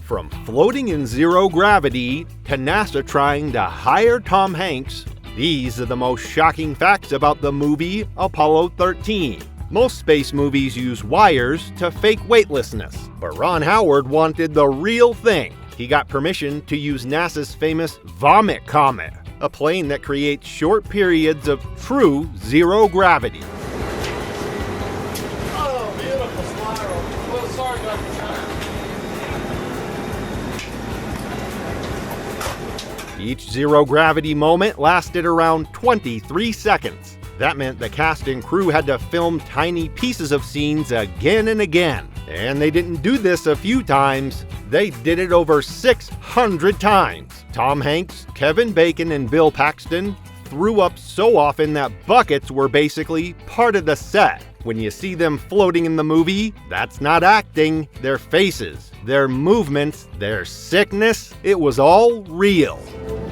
From floating in zero gravity to NASA trying to hire Tom Hanks, these are the most shocking facts about the movie Apollo 13. Most space movies use wires to fake weightlessness, but Ron Howard wanted the real thing. He got permission to use NASA's famous Vomit Comet, a plane that creates short periods of true zero gravity. Oh, beautiful spiral. Well, sorry about the time. Each zero gravity moment lasted around 23 seconds. That meant the cast and crew had to film tiny pieces of scenes again and again. And they didn't do this a few times, they did it over 600 times. Tom Hanks, Kevin Bacon, and Bill Paxton threw up so often that buckets were basically part of the set. When you see them floating in the movie, that's not acting. Their faces, their movements, their sickness, it was all real.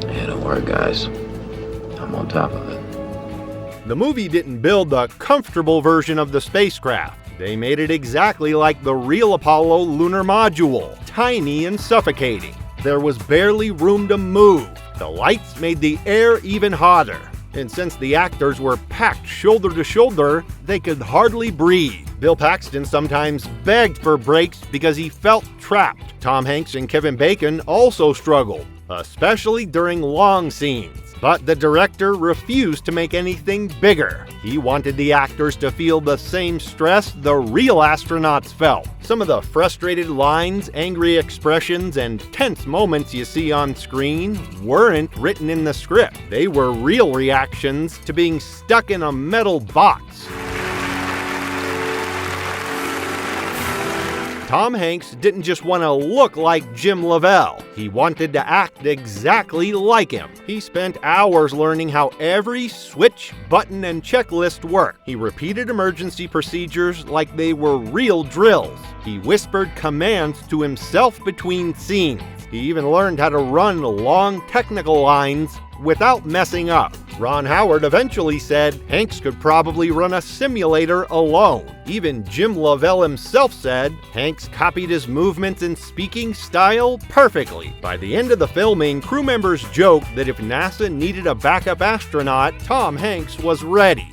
Yeah, don't worry, guys. I'm on top of it. The movie didn't build the comfortable version of the spacecraft. They made it exactly like the real Apollo lunar module, tiny and suffocating. There was barely room to move. The lights made the air even hotter. And since the actors were packed shoulder to shoulder, they could hardly breathe. Bill Paxton sometimes begged for breaks because he felt trapped. Tom Hanks and Kevin Bacon also struggled, especially during long scenes. But the director refused to make anything bigger. He wanted the actors to feel the same stress the real astronauts felt. Some of the frustrated lines, angry expressions, and tense moments you see on screen weren't written in the script. They were real reactions to being stuck in a metal box. Tom Hanks didn't just want to look like Jim Lovell. He wanted to act exactly like him. He spent hours learning how every switch, button, and checklist worked. He repeated emergency procedures like they were real drills. He whispered commands to himself between scenes. He even learned how to run long technical lines without messing up. Ron Howard eventually said Hanks could probably run a simulator alone. Even Jim Lovell himself said Hanks copied his movements and speaking style perfectly. By the end of the filming, crew members joked that if NASA needed a backup astronaut, Tom Hanks was ready.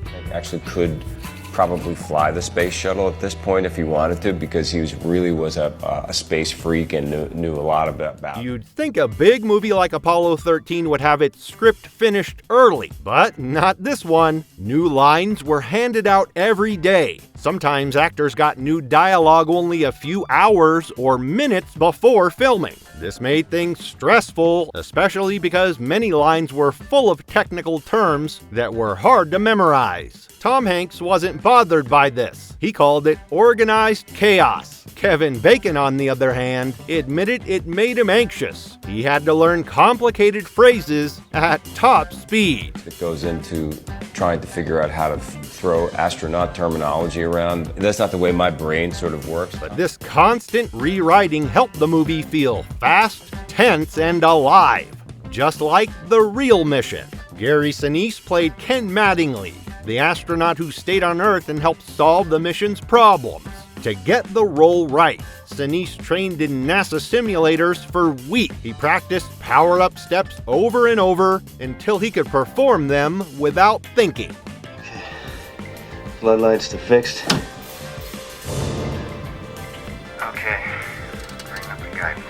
Hank actually could probably fly the space shuttle at this point if he wanted to, because he really was a space freak and knew a lot about it. You'd think a big movie like Apollo 13 would have its script finished early, but not this one. New lines were handed out every day. Sometimes actors got new dialogue only a few hours or minutes before filming. This made things stressful, especially because many lines were full of technical terms that were hard to memorize. Tom Hanks wasn't bothered by this. He called it organized chaos. Kevin Bacon, on the other hand, admitted it made him anxious. He had to learn complicated phrases at top speed. It goes into trying to figure out how to throw astronaut terminology around. That's not the way my brain sort of works. But this constant rewriting helped the movie feel fast, tense, and alive, just like the real mission. Gary Sinise played Ken Mattingly, the astronaut who stayed on Earth and helped solve the mission's problems. To get the role right, Sinise trained in NASA simulators for weeks. He practiced power-up steps over and over until he could perform them without thinking. Floodlights to fixed. Okay, bring up the guidance.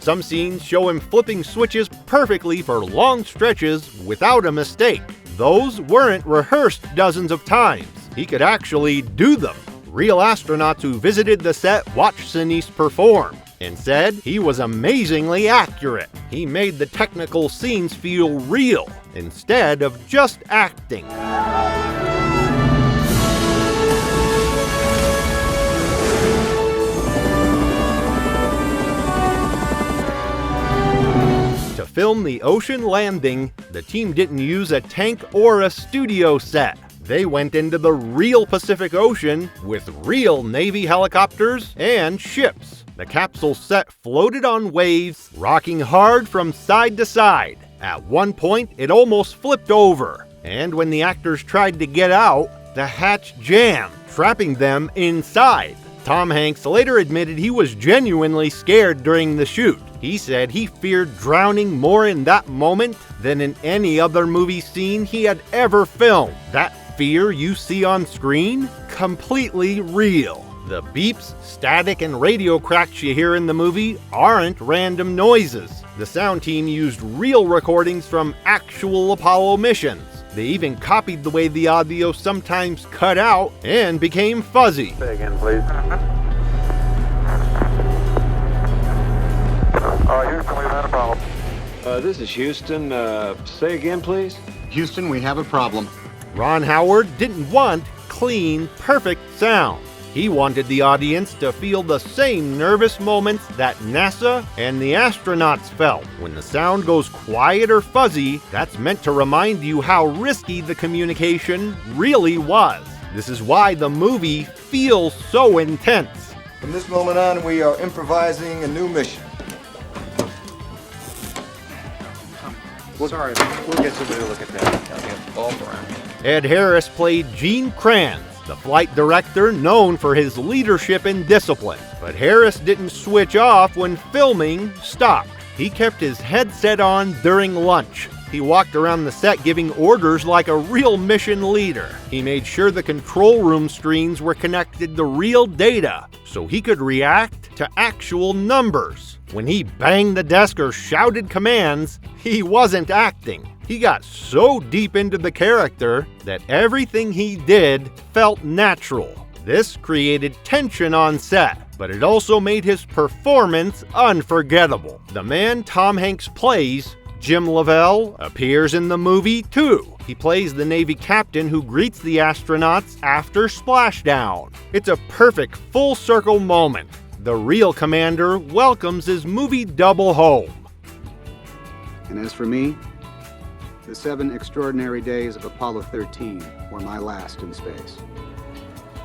Some scenes show him flipping switches perfectly for long stretches without a mistake. Those weren't rehearsed dozens of times. He could actually do them. Real astronauts who visited the set watched Sinise perform and said he was amazingly accurate. He made the technical scenes feel real instead of just acting. To film the ocean landing, the team didn't use a tank or a studio set. They went into the real Pacific Ocean with real Navy helicopters and ships. The capsule set floated on waves, rocking hard from side to side. At one point, it almost flipped over. And when the actors tried to get out, the hatch jammed, trapping them inside. Tom Hanks later admitted he was genuinely scared during the shoot. He said he feared drowning more in that moment than in any other movie scene he had ever filmed. That fear you see on screen? Completely real. The beeps, static, and radio cracks you hear in the movie aren't random noises. The sound team used real recordings from actual Apollo missions. They even copied the way the audio sometimes cut out and became fuzzy. Say again, please. Houston, we've had a problem. This is Houston. Say again, please. Houston, we have a problem. Ron Howard didn't want clean, perfect sound. He wanted the audience to feel the same nervous moments that NASA and the astronauts felt. When the sound goes quiet or fuzzy, that's meant to remind you how risky the communication really was. This is why the movie feels so intense. From this moment on, we are improvising a new mission. Sorry, we'll get somebody to look at that. I'll get the bulb around. Ed Harris played Gene Kranz, the flight director known for his leadership and discipline. But Harris didn't switch off when filming stopped. He kept his headset on during lunch. He walked around the set giving orders like a real mission leader. He made sure the control room screens were connected to real data so he could react to actual numbers. When he banged the desk or shouted commands, he wasn't acting. He got so deep into the character that everything he did felt natural. This created tension on set, but it also made his performance unforgettable. The man Tom Hanks plays, Jim Lovell, appears in the movie too. He plays the Navy captain who greets the astronauts after splashdown. It's a perfect full circle moment. The real commander welcomes his movie double home. And as for me, the 7 extraordinary days of Apollo 13 were my last in space.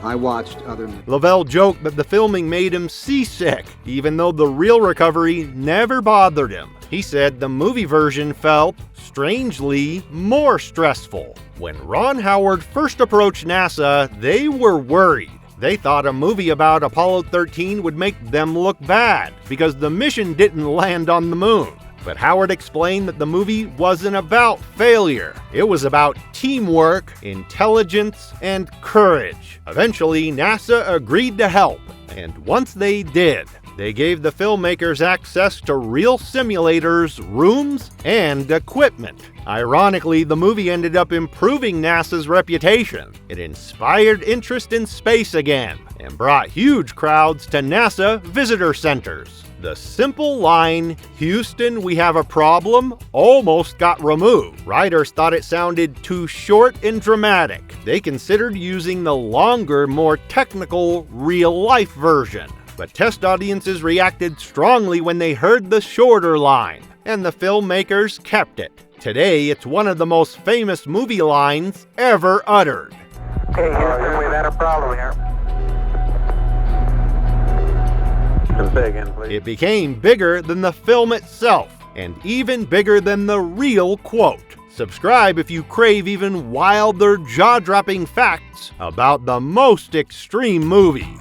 I watched other men. Lovell joked that the filming made him seasick, even though the real recovery never bothered him. He said the movie version felt, strangely, more stressful. When Ron Howard first approached NASA, they were worried. They thought a movie about Apollo 13 would make them look bad because the mission didn't land on the moon. But Howard explained that the movie wasn't about failure. It was about teamwork, intelligence, and courage. Eventually, NASA agreed to help, and once they did, they gave the filmmakers access to real simulators, rooms, and equipment. Ironically, the movie ended up improving NASA's reputation. It inspired interest in space again, and brought huge crowds to NASA visitor centers. The simple line, "Houston, we have a problem," almost got removed. Writers thought it sounded too short and dramatic. They considered using the longer, more technical, real-life version. But test audiences reacted strongly when they heard the shorter line, and the filmmakers kept it. Today, it's one of the most famous movie lines ever uttered. Okay, Houston, we've had a problem here. Say again, please. It became bigger than the film itself, and even bigger than the real quote. Subscribe if you crave even wilder, jaw-dropping facts about the most extreme movies.